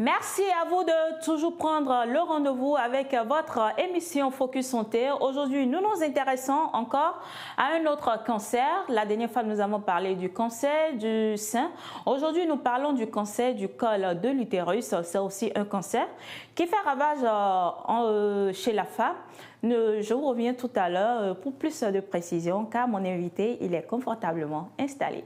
Merci à vous de toujours prendre le rendez-vous avec votre émission Focus Santé. Aujourd'hui, nous nous intéressons encore à un autre cancer. La dernière fois, nous avons parlé du cancer du sein. Aujourd'hui, nous parlons du cancer du col de l'utérus. C'est aussi un cancer qui fait ravage chez la femme. Je vous reviens tout à l'heure pour plus de précision car mon invité, il est confortablement installé.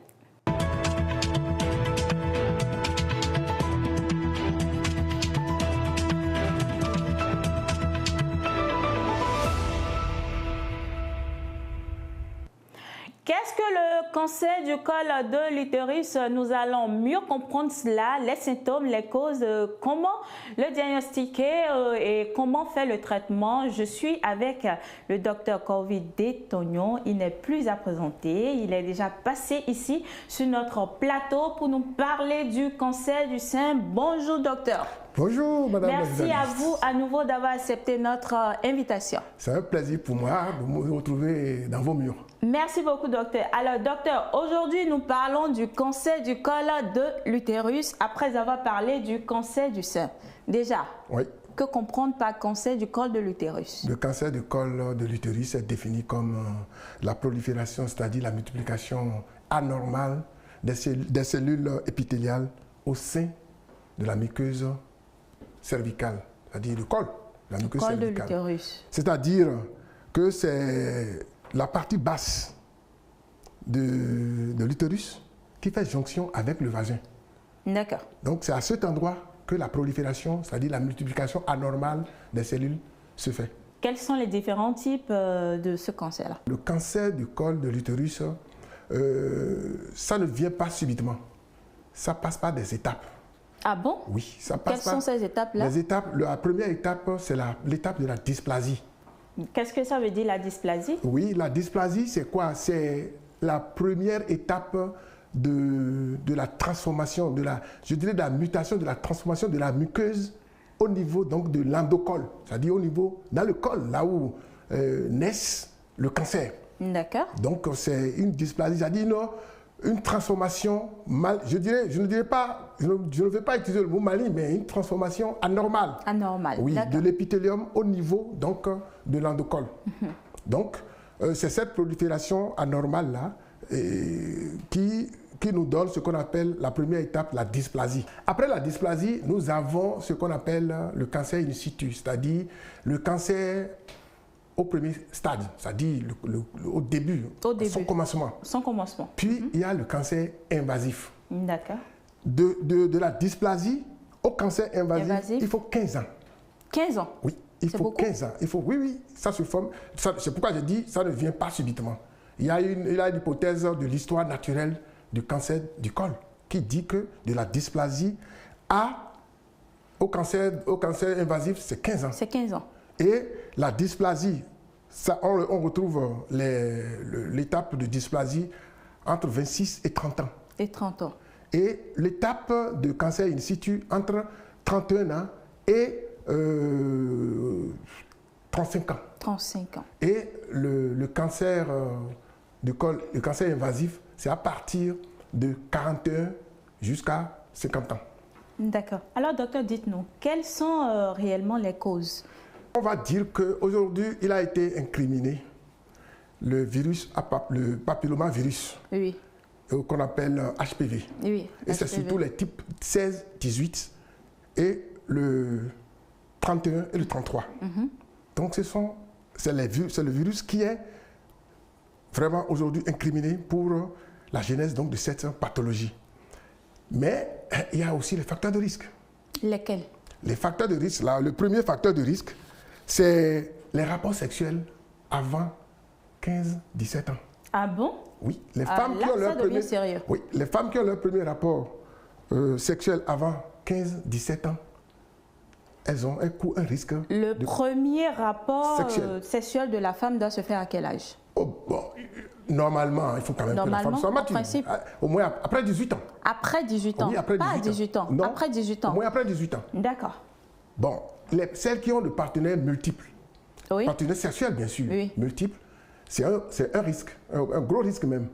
Qu'est-ce que le cancer du col de l'utérus? Nous allons mieux comprendre cela, les symptômes, les causes, comment le diagnostiquer et comment faire le traitement. Je suis avec le docteur Corvi Détognon. Il n'est plus à présenter. Il est déjà passé ici sur notre plateau pour nous parler du cancer du sein. Bonjour docteur. Bonjour madame. Merci à vous à nouveau d'avoir accepté notre invitation. C'est un plaisir pour moi de me retrouver dans vos murs. Merci beaucoup docteur. Alors docteur, aujourd'hui nous parlons du cancer du col de l'utérus après avoir parlé du cancer du sein. Déjà, oui. Que comprendre par cancer du col de l'utérus? Le cancer du col de l'utérus est défini comme la prolifération, c'est-à-dire la multiplication anormale des cellules épithéliales au sein de la muqueuse cervicale, c'est-à-dire le col, la muqueuse cervicale. De l'utérus. C'est-à-dire que c'est la partie basse de l'utérus qui fait jonction avec le vagin. D'accord. Donc c'est à cet endroit que la prolifération, c'est-à-dire la multiplication anormale des cellules se fait. Quels sont les différents types de ce cancer-là? Le cancer du col de l'utérus, ça ne vient pas subitement. Ça passe par des étapes. Ah bon? Oui, ça passe. Quelles sont ces étapes-là? Les étapes, la première étape, c'est l'étape de la dysplasie. Qu'est-ce que ça veut dire la dysplasie? Oui, la dysplasie, c'est quoi? C'est la première étape de la transformation, je dirais de la mutation, de la transformation de la muqueuse au niveau donc de l'endocole, c'est-à-dire au niveau, dans le col, là où naissent le cancer. D'accord. Donc c'est une dysplasie, c'est-à-dire une transformation, je ne vais pas utiliser le mot maligne, mais une transformation anormale. Anormale, oui, de l'épithélium au niveau donc, de l'endocole. Donc, c'est cette prolifération anormale-là qui nous donne ce qu'on appelle la première étape, la dysplasie. Après la dysplasie, nous avons ce qu'on appelle le cancer in situ, c'est-à-dire le cancer au premier stade, c'est-à-dire au début, son commencement. Son commencement. Puis, il y a le cancer invasif. D'accord. De la dysplasie au cancer invasif, il faut 15 ans. 15 ans? Oui, il faut 15 ans. Oui, ça se forme. C'est pourquoi je dis ça ne vient pas subitement. Il y a une hypothèse de l'histoire naturelle du cancer du col qui dit que de la dysplasie au cancer invasif, c'est 15 ans. C'est 15 ans. Et la dysplasie, on retrouve l'étape de dysplasie entre 26 et 30 ans. Et 30 ans. Et l'étape de cancer in situ entre 31 ans et 35 ans. 35 ans. Et le cancer du col, le cancer invasif, c'est à partir de 41 jusqu'à 50 ans. D'accord. Alors, docteur, dites-nous, quelles sont réellement les causes? On va dire qu'aujourd'hui, il a été incriminé le virus, le papillomavirus, oui, qu'on appelle HPV. Oui, et c'est surtout les types 16, 18 et le 31 et le 33. Donc c'est le virus qui est vraiment aujourd'hui incriminé pour la genèse donc, de cette pathologie. Mais il y a aussi les facteurs de risque. Lesquels? Les facteurs de risque, là, le premier facteur de risque, c'est les rapports sexuels avant 15-17 ans. Ah bon? Oui, les femmes qui ont leur premier, sérieux. Oui, les femmes qui ont leur premier rapport sexuel avant 15-17 ans, elles courent un risque. Le premier rapport sexuel de la femme doit se faire à quel âge? Oh, bon, normalement, il faut quand même que la femme soit mature. Au moins après 18 ans. Après 18 ans? Oui, après 18 Pas à 18 ans. Non, après 18 ans. Au moins après 18 ans. D'accord. Bon, celles qui ont le partenaire multiple, partenaire sexuel bien sûr, multiple, c'est un risque, un gros risque même.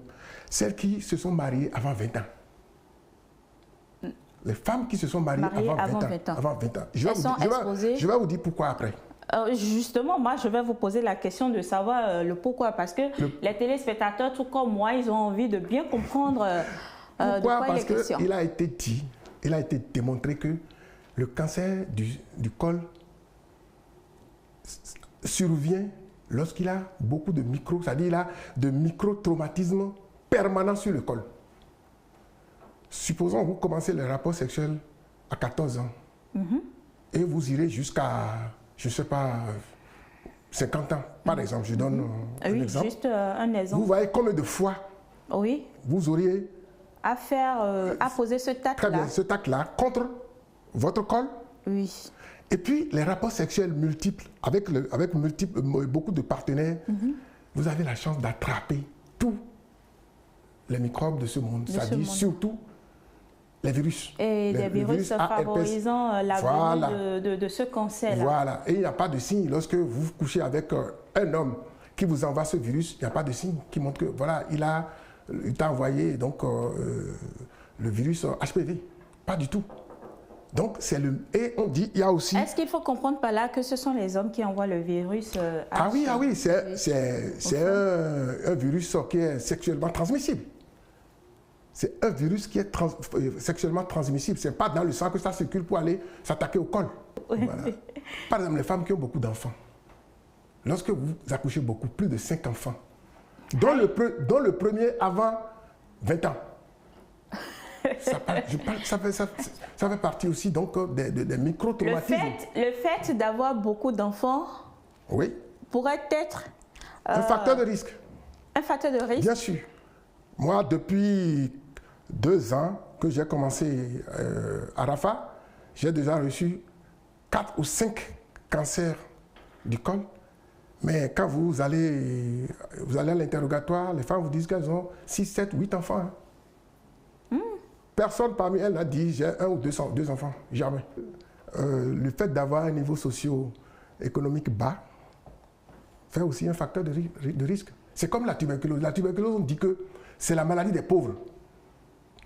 Celles qui se sont mariées avant 20 ans. les femmes qui se sont mariées avant 20 ans. Avant 20 ans. Je vais vous dire pourquoi après. Justement, moi, je vais vous poser la question de savoir le pourquoi. Parce que les téléspectateurs, tout comme moi, ils ont envie de bien comprendre de quoi il est question. Il a été dit, il a été démontré que le cancer du col survient lorsqu'il a beaucoup de c'est-à-dire il a de micro-traumatismes permanents sur le col. Supposons que vous commencez le rapport sexuel à 14 ans et vous irez jusqu'à, je ne sais pas, 50 ans, par exemple. Je donne un exemple. Juste un exemple. Vous voyez combien de fois vous auriez à faire, à poser ce tac-là. Très bien, ce tac-là contre votre col. Oui. Et puis, les rapports sexuels multiples, avec beaucoup de partenaires, vous avez la chance d'attraper tous les microbes de ce monde. C'est-à-dire surtout les virus. Et des virus favorisant la venue de ce cancer-là. Voilà. Et il n'y a pas de signe. Lorsque vous couchez avec un homme qui vous envoie ce virus, il n'y a pas de signe qui montre que, voilà, il t'a envoyé donc, le virus HPV. Pas du tout. Donc, c'est le... Et on dit, il y a aussi... Est-ce qu'il faut comprendre par là que ce sont les hommes qui envoient le virus Ah oui, c'est un virus qui est sexuellement transmissible. C'est un virus qui est sexuellement transmissible. Ce n'est pas dans le sang que ça circule pour aller s'attaquer au col. Voilà. Par exemple, les femmes qui ont beaucoup d'enfants. Lorsque vous accouchez beaucoup, plus de 5 enfants, dont le premier avant 20 ans, ça fait partie aussi donc des micro-traumatismes. Le fait d'avoir beaucoup d'enfants pourrait être... un facteur de risque. Un facteur de risque? Bien sûr. Moi, depuis 2 ans que j'ai commencé à Rafah, j'ai déjà reçu 4 ou 5 cancers du col. Mais quand vous allez à l'interrogatoire, les femmes vous disent qu'elles ont 6, 7, 8 enfants. Personne parmi elles n'a dit j'ai 1 ou 2 enfants. Jamais. Le fait d'avoir un niveau socio-économique bas fait aussi un facteur de risque. C'est comme la tuberculose. La tuberculose, on dit que c'est la maladie des pauvres.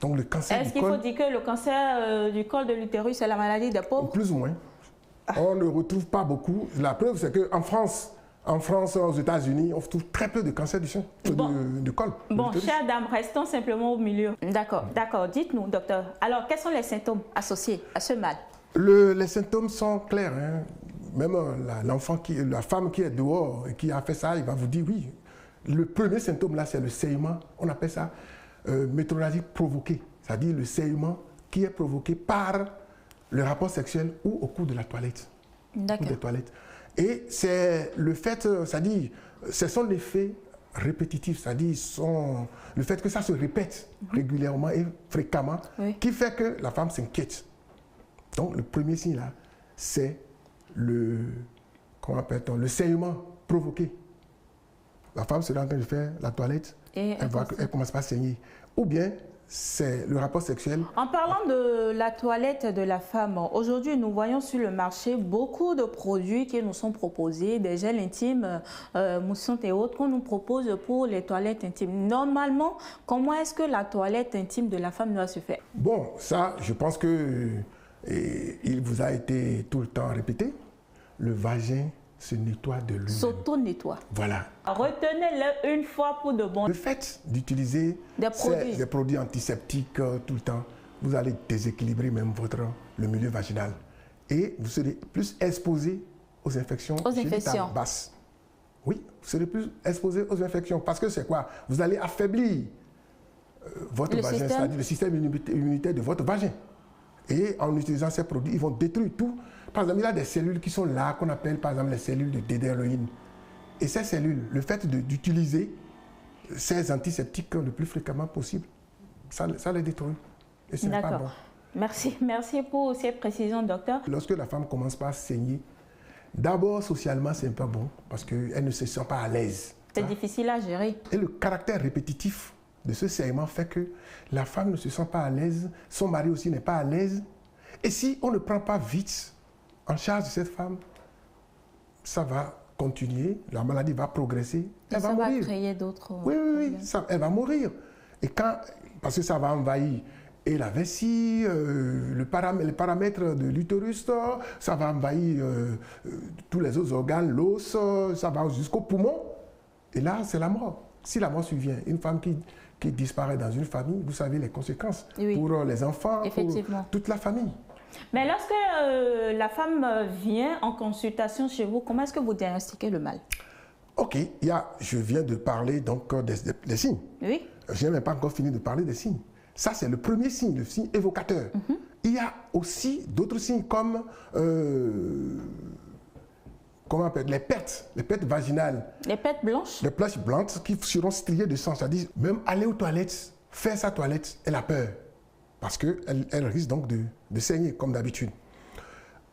Donc le cancer du col... Est-ce qu'il faut dire que le cancer du col de l'utérus, c'est la maladie des pauvres? Plus ou moins. On ne retrouve pas beaucoup. La preuve, c'est qu'en France, aux États-Unis, on trouve très peu de cancer du sein, du col. Bon, chère dame, restons simplement au milieu. D'accord. Dites-nous, docteur. Alors, quels sont les symptômes associés à ce mal? Les symptômes sont clairs. Hein. Même la femme qui est dehors et qui a fait ça, il va vous dire oui. Le premier symptôme là, c'est le saignement. On appelle ça métrorragie provoquée. C'est-à-dire le saignement qui est provoqué par le rapport sexuel ou au cours de la toilette. D'accord. Des toilettes. Et c'est le fait, c'est-à-dire, c'est son effet répétitif, c'est-à-dire le fait que ça se répète régulièrement et fréquemment, qui fait que la femme s'inquiète. Donc, le premier signe là, c'est le saignement provoqué. La femme sera en train de faire la toilette, elle commence pas à saigner. Ou bien, c'est le rapport sexuel. En parlant de la toilette de la femme, aujourd'hui, nous voyons sur le marché beaucoup de produits qui nous sont proposés, des gels intimes, moussantes et autres qu'on nous propose pour les toilettes intimes. Normalement, comment est-ce que la toilette intime de la femme doit se faire? Bon, ça, je pense que il vous a été tout le temps répété. Le vagin se nettoie de lui-même. S'auto-nettoie. Voilà. Retenez-le une fois pour de bon. Le fait d'utiliser des produits antiseptiques tout le temps, vous allez déséquilibrer même le milieu vaginal. Et vous serez plus exposé aux infections génitales basses. Oui, vous serez plus exposé aux infections. Parce que c'est quoi? Vous allez affaiblir votre vagin, c'est-à-dire le système immunitaire de votre vagin. Et en utilisant ces produits, ils vont détruire tout. Par exemple, il y a des cellules qui sont là, qu'on appelle par exemple les cellules de dédéroïne. Et ces cellules, le fait d'utiliser ces antiseptiques le plus fréquemment possible, ça les détruit. Et ce n'est pas bon. Merci pour ces précisions, docteur. Lorsque la femme commence par saigner, d'abord socialement, c'est pas bon parce qu'elle ne se sent pas à l'aise. C'est difficile à gérer. Et le caractère répétitif de ce saignement fait que la femme ne se sent pas à l'aise, son mari aussi n'est pas à l'aise. Et si on ne prend pas vite en charge de cette femme, ça va continuer, la maladie va progresser, elle va mourir. Ça va créer d'autres... Oui, elle va mourir. Et parce que ça va envahir Et la vessie, les paramètres de l'utérus, ça va envahir tous les autres organes, l'os, ça va jusqu'au poumon. Et là, c'est la mort. Si la mort survient, une femme qui disparaît dans une famille, vous savez les conséquences pour les enfants, pour toute la famille. Mais lorsque la femme vient en consultation chez vous, comment est-ce que vous diagnostiquez le mal? Ok, je viens de parler donc des signes. Oui. Je n'ai même pas encore fini de parler des signes. Ça, c'est le premier signe, le signe évocateur. Il y a aussi d'autres signes comme comment on appelle, les pertes vaginales. Les pertes blanches? Les pertes blanches qui seront striées de sang. C'est-à-dire, même aller aux toilettes, faire sa toilette, elle a peur. Parce qu'elle risque donc de saigner, comme d'habitude.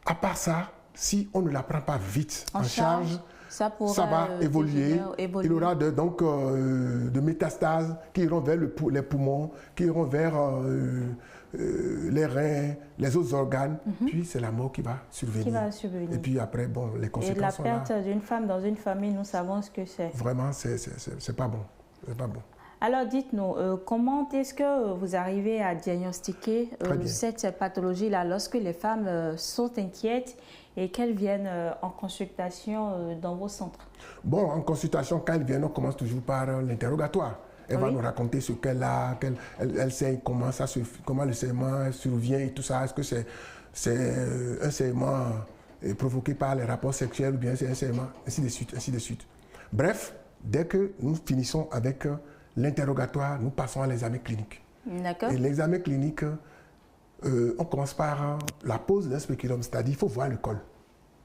À part ça, si on ne la prend pas vite en charge, ça va évoluer. Il y aura de métastases qui iront vers les poumons, qui iront vers les reins, les autres organes. Puis c'est la mort qui va survenir. Et puis après, bon, les conséquences sont là. Et la perte d'une femme dans une famille, nous savons ce que c'est. Vraiment, c'est pas bon. C'est pas bon. Alors dites-nous, comment est-ce que vous arrivez à diagnostiquer cette pathologie-là lorsque les femmes sont inquiètes et qu'elles viennent en consultation dans vos centres? Bon, en consultation, quand elles viennent, on commence toujours par l'interrogatoire. Elle va nous raconter ce qu'elle a, elle sait comment le saignement survient et tout ça. Est-ce que c'est un saignement provoqué par les rapports sexuels ou bien c'est un saignement, ainsi de suite, ainsi de suite. Bref, dès que nous finissons avec l'interrogatoire, nous passons à l'examen clinique. D'accord. Et l'examen clinique, on commence par la pose d'un spéculum, c'est-à-dire il faut voir le col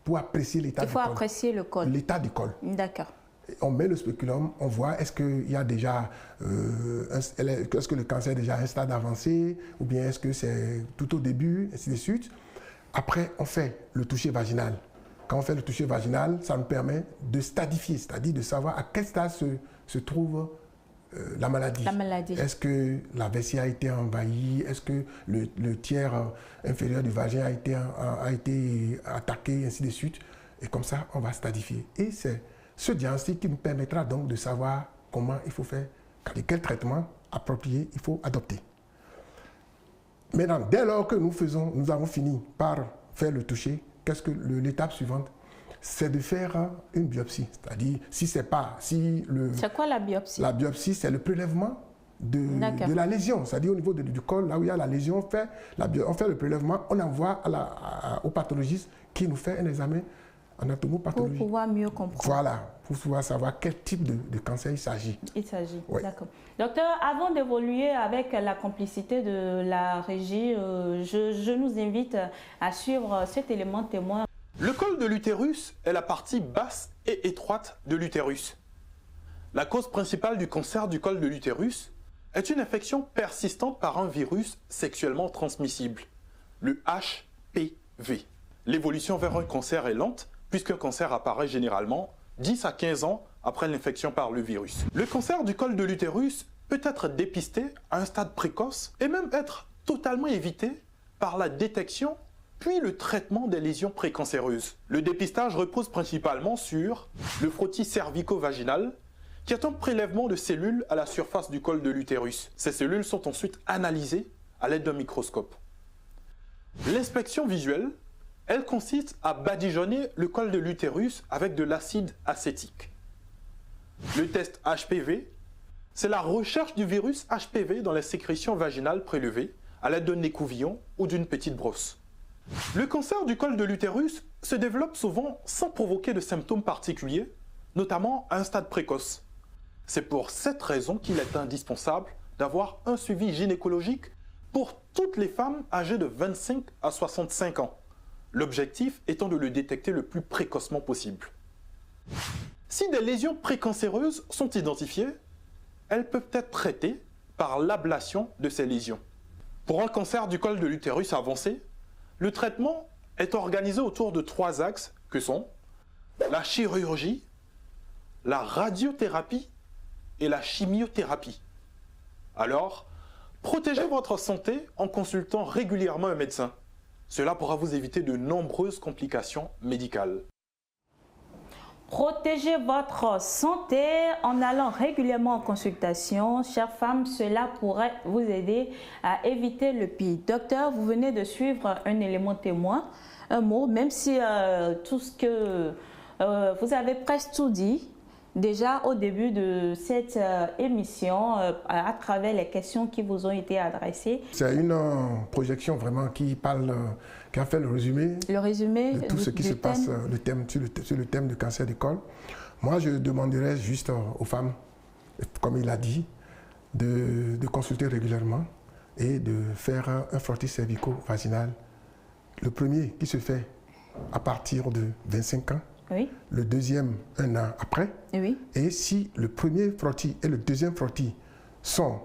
pour apprécier l'état du col. Il faut apprécier le col. L'état du col. D'accord. On met le spéculum, on voit est-ce qu'il y a déjà, est-ce que le cancer est déjà à un stade avancé ou bien est-ce que c'est tout au début, ainsi de suite. Après, on fait le toucher vaginal. Quand on fait le toucher vaginal, ça nous permet de stadifier, c'est-à-dire de savoir à quel stade se trouve la maladie. Est-ce que la vessie a été envahie? Est-ce que le tiers inférieur du vagin a été attaqué, ainsi de suite. Et comme ça, on va stadifier. Et c'est ce diagnostic qui nous permettra donc de savoir comment il faut faire, quel traitement approprié il faut adopter. Maintenant, dès lors que nous avons fini par faire le toucher, qu'est-ce que l'étape suivante? C'est de faire une biopsie. C'est-à-dire, c'est quoi la biopsie? La biopsie, c'est le prélèvement de la lésion. C'est-à-dire au niveau du col, là où il y a la lésion, on fait le prélèvement, on envoie au pathologiste qui nous fait un examen anatomopathologique. Pour pouvoir mieux comprendre. Voilà, pour pouvoir savoir quel type de cancer il s'agit. Oui. D'accord. Docteur, avant d'évoluer avec la complicité de la régie, je nous invite à suivre cet élément témoin. Le col de l'utérus est la partie basse et étroite de l'utérus. La cause principale du cancer du col de l'utérus est une infection persistante par un virus sexuellement transmissible, le HPV. L'évolution vers un cancer est lente, puisqu'un cancer apparaît généralement 10 à 15 ans après l'infection par le virus. Le cancer du col de l'utérus peut être dépisté à un stade précoce et même être totalement évité par la détection puis le traitement des lésions précancéreuses. Le dépistage repose principalement sur le frottis cervico-vaginal, qui est un prélèvement de cellules à la surface du col de l'utérus. Ces cellules sont ensuite analysées à l'aide d'un microscope. L'inspection visuelle, elle consiste à badigeonner le col de l'utérus avec de l'acide acétique. Le test HPV, c'est la recherche du virus HPV dans les sécrétions vaginales prélevées à l'aide d'un écouvillon ou d'une petite brosse. Le cancer du col de l'utérus se développe souvent sans provoquer de symptômes particuliers, notamment à un stade précoce. C'est pour cette raison qu'il est indispensable d'avoir un suivi gynécologique pour toutes les femmes âgées de 25 à 65 ans. L'objectif étant de le détecter le plus précocement possible. Si des lésions précancéreuses sont identifiées, elles peuvent être traitées par l'ablation de ces lésions. Pour un cancer du col de l'utérus avancé, le traitement est organisé autour de 3 axes que sont la chirurgie, la radiothérapie et la chimiothérapie. Alors, protégez votre santé en consultant régulièrement un médecin. Cela pourra vous éviter de nombreuses complications médicales. Protégez votre santé en allant régulièrement en consultation. Chères femmes, cela pourrait vous aider à éviter le pire. Docteur, vous venez de suivre un élément témoin, un mot, même si tout ce que vous avez presque tout dit déjà au début de cette émission à travers les questions qui vous ont été adressées. C'est une projection vraiment qui parle, qui a fait le résumé de tout ce qui se passe sur le thème du cancer du col. Moi, je demanderais juste aux femmes, comme il a dit, de consulter régulièrement et de faire un frottis cervico-vaginal. Le premier qui se fait à partir de 25 ans. Oui. Le deuxième un an après. Oui. Et si le premier frottis et le deuxième frottis sont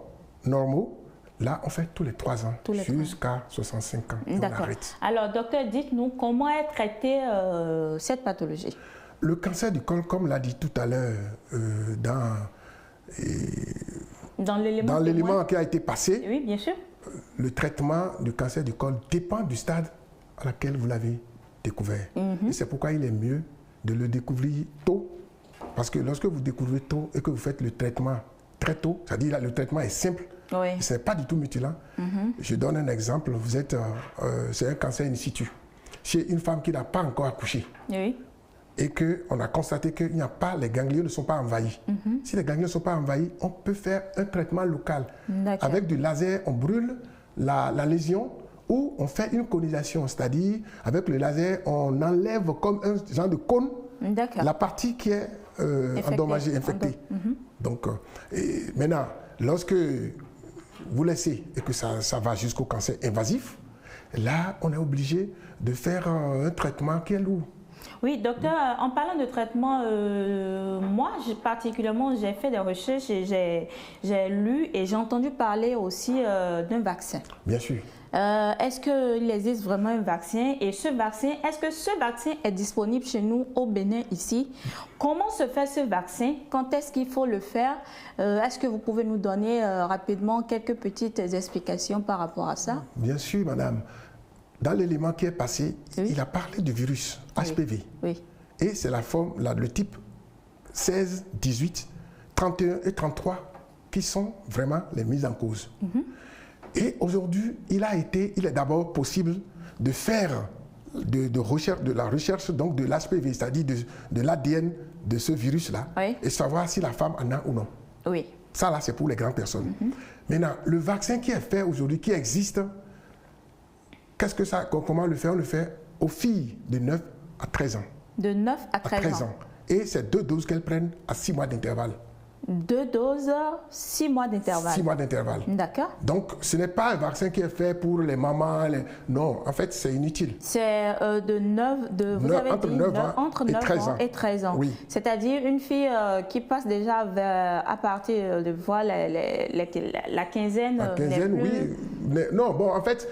normaux, là on fait tous les 3 ans jusqu'à 65 ans. D'accord. Alors docteur, dites-nous comment est traitée cette pathologie? Le cancer du col, comme l'a dit tout à l'heure dans l'élément qui a été passé, oui, bien sûr. Le traitement du cancer du col dépend du stade à laquelle vous l'avez découvert. Et c'est pourquoi il est mieux de le découvrir tôt, parce que lorsque vous découvrez tôt et que vous faites le traitement très tôt, c'est-à-dire le traitement est simple, oui. Ce n'est pas du tout mutilant. Je donne un exemple, c'est un cancer in situ, chez une femme qui n'a pas encore accouché, oui. Et qu'on a constaté que les ganglions ne sont pas envahis. Si les ganglions ne sont pas envahis, on peut faire un traitement local. Avec du laser, on brûle la lésion, ou on fait une conisation, c'est-à-dire avec le laser, on enlève comme un genre de cône la partie qui est endommagée, infectée. Donc, maintenant, lorsque vous laissez et que ça va jusqu'au cancer invasif, là, on est obligé de faire un traitement qui est lourd. Oui, docteur, en parlant de traitement, moi particulièrement, j'ai fait des recherches et j'ai lu et j'ai entendu parler aussi d'un vaccin. Bien sûr. Est-ce qu'il existe vraiment un vaccin? Et est-ce que ce vaccin est disponible chez nous au Bénin ici? Comment se fait ce vaccin? Quand est-ce qu'il faut le faire? Est-ce que vous pouvez nous donner rapidement quelques petites explications par rapport à ça? Bien sûr, madame. Dans l'élément qui est passé, oui. Il a parlé du virus HPV. Oui. Et c'est le type 16, 18, 31 et 33 qui sont vraiment les mises en cause. Et aujourd'hui, il est d'abord possible de faire de la recherche donc de l'HPV, c'est-à-dire de l'ADN de ce virus-là, oui. Et savoir si la femme en a ou non. Oui. Ça, là, c'est pour les grandes personnes. Maintenant, le vaccin qui est fait aujourd'hui, qui existe, comment le fait? On le fait aux filles de 9 à 13 ans. De 9 à 13 ans. Et c'est 2 doses qu'elles prennent à 6 mois d'intervalle. 2 doses, 6 mois d'intervalle. 6 mois d'intervalle. D'accord. Donc, ce n'est pas un vaccin qui est fait pour les mamans. Non, en fait, c'est inutile. C'est entre 9 ans et 13 ans. Oui. C'est-à-dire une fille qui passe déjà à partir de la quinzaine. La quinzaine, oui. Mais non, bon, en fait,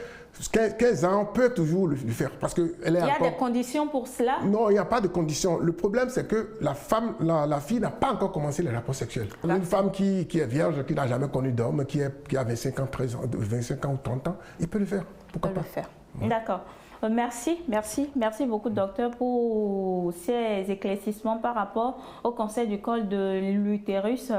15 ans, on peut toujours le faire parce que elle est Il y a des conditions pour cela? Non, il n'y a pas de conditions. Le problème, c'est que la fille n'a pas encore commencé les rapports sexuels. Une femme qui est vierge, qui n'a jamais connu d'homme, qui a 25 ans, 13 ans, 25 ans ou 30 ans, il peut le faire. Pourquoi pas? Le faire. Ouais. D'accord. Merci beaucoup, docteur, pour ces éclaircissements par rapport au cancer du col de l'utérus.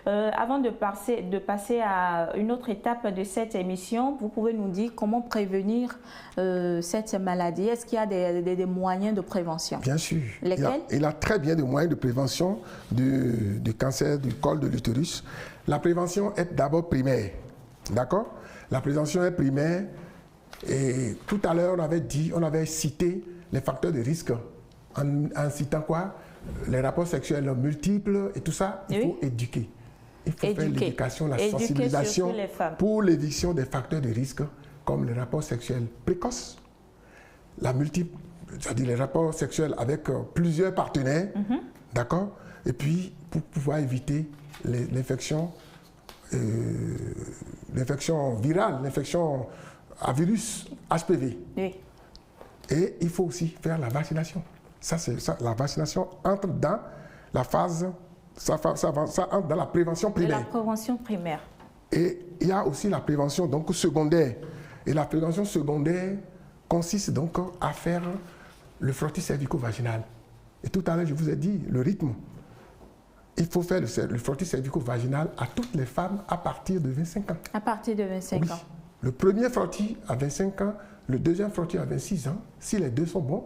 Avant de passer à une autre étape de cette émission, vous pouvez nous dire comment prévenir cette maladie? Est-ce qu'il y a des moyens de prévention? Bien sûr. Lesquels? Il y a très bien des moyens de prévention du cancer du col de l'utérus. La prévention est d'abord primaire. D'accord? La prévention est primaire. Et tout à l'heure, on avait cité les facteurs de risque. En citant quoi? Les rapports sexuels multiples et tout ça, il faut éduquer. Il faut faire l'éducation, la sensibilisation pour l'éviction des facteurs de risque, comme les rapports sexuels précoces, c'est-à-dire les rapports sexuels avec plusieurs partenaires, d'accord? Et puis, pour pouvoir éviter l'infection virale, l'infection à virus HPV. Oui. Et il faut aussi faire la vaccination. La vaccination entre dans la phase, ça entre dans la prévention primaire. La prévention primaire. Et il y a aussi la prévention donc secondaire. Et la prévention secondaire consiste donc à faire le frottis cervico-vaginal. Et tout à l'heure, je vous ai dit, le rythme. Il faut faire le frottis cervico-vaginal à toutes les femmes à partir de 25 ans. À partir de 25 oui. ans. Le premier frottis à 25 ans, le deuxième frottis à 26 ans. Si les deux sont bons,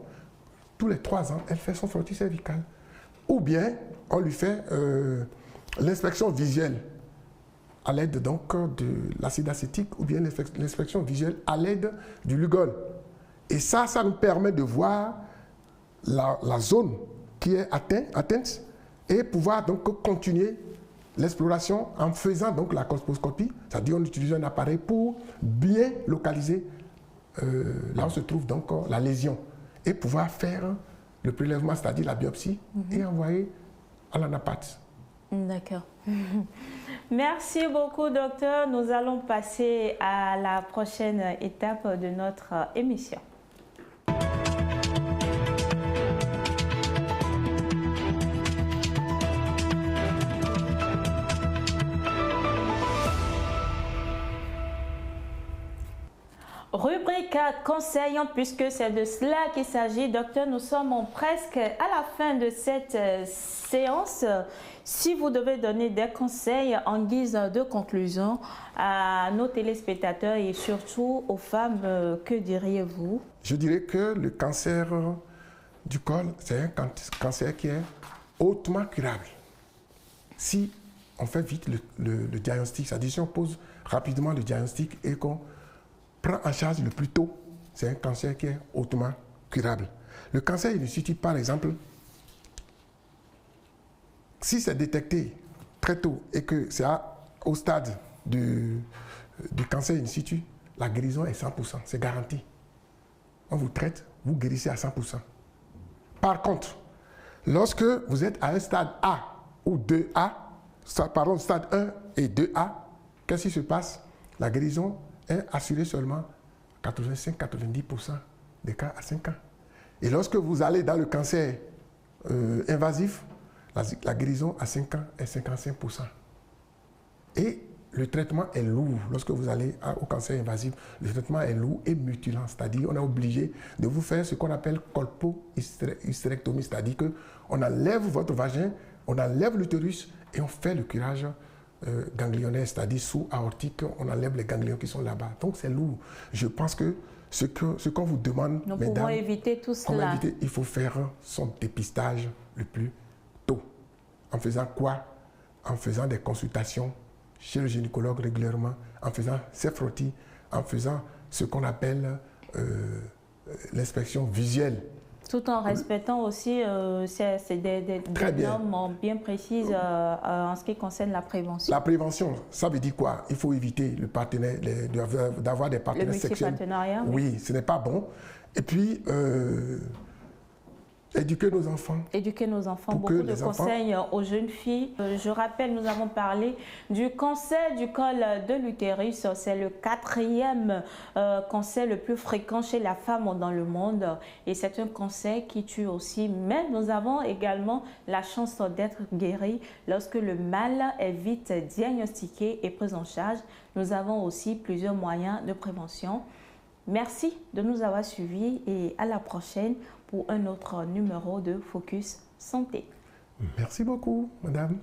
tous les 3 ans, elle fait son frottis cervical. Ou bien, on lui fait l'inspection visuelle à l'aide donc de l'acide acétique ou bien l'inspection visuelle à l'aide du Lugol. Et ça nous permet de voir la zone qui est atteinte et pouvoir donc continuer l'exploration en faisant donc la colposcopie, c'est-à-dire on utilise un appareil pour bien localiser là où se trouve donc la lésion et pouvoir faire le prélèvement, c'est-à-dire la biopsie et envoyer à la napathe. D'accord. Merci beaucoup, docteur. Nous allons passer à la prochaine étape de notre émission. Rubrique conseil, puisque c'est de cela qu'il s'agit. Docteur, nous sommes presque à la fin de cette séance. Si vous devez donner des conseils en guise de conclusion à nos téléspectateurs et surtout aux femmes, que diriez-vous? Je dirais que le cancer du col, c'est un cancer qui est hautement curable. Si on fait vite le diagnostic, c'est-à-dire si on pose rapidement le diagnostic et qu'on prend en charge le plus tôt, c'est un cancer qui est hautement curable. Le cancer in situ, par exemple, si c'est détecté très tôt et que c'est au stade du cancer in situ, la guérison est 100%, c'est garanti. On vous traite, vous guérissez à 100%. Par contre, lorsque vous êtes à un stade A ou 2A, pardon, stade 1 et 2A, qu'est-ce qui se passe? La guérison est assurée seulement 85-90% des cas à 5 ans. Et lorsque vous allez dans le cancer invasif, la guérison à 5 ans est 55%. Et le traitement est lourd. Lorsque vous allez au cancer invasif, le traitement est lourd et mutilant. C'est-à-dire qu'on est obligé de vous faire ce qu'on appelle colpo-hystérectomie. C'est-à-dire qu'on enlève votre vagin, on enlève l'utérus et on fait le curage ganglionnaire, c'est-à-dire sous-aortique, on enlève les ganglions qui sont là-bas. Donc c'est lourd. Je pense que ce qu'on vous demande, nous mesdames, pouvons éviter tout cela. Il faut faire son dépistage le plus tôt. En faisant quoi? En faisant des consultations chez le gynécologue régulièrement, en faisant ses frottis, en faisant ce qu'on appelle l'inspection visuelle. Tout en respectant aussi des normes bien précises en ce qui concerne la prévention. La prévention, ça veut dire quoi? Il faut éviter le partenaire, d'avoir des partenaires sexuels. Oui, ce n'est pas bon. Et puis, éduquer nos enfants. Éduquer nos enfants. Beaucoup de conseils aux jeunes filles. Je rappelle, nous avons parlé du cancer du col de l'utérus. C'est le 4e cancer le plus fréquent chez la femme dans le monde. Et c'est un cancer qui tue aussi. Mais nous avons également la chance d'être guéris lorsque le mal est vite diagnostiqué et pris en charge. Nous avons aussi plusieurs moyens de prévention. Merci de nous avoir suivis et à la prochaine pour un autre numéro de Focus Santé. Merci beaucoup, madame.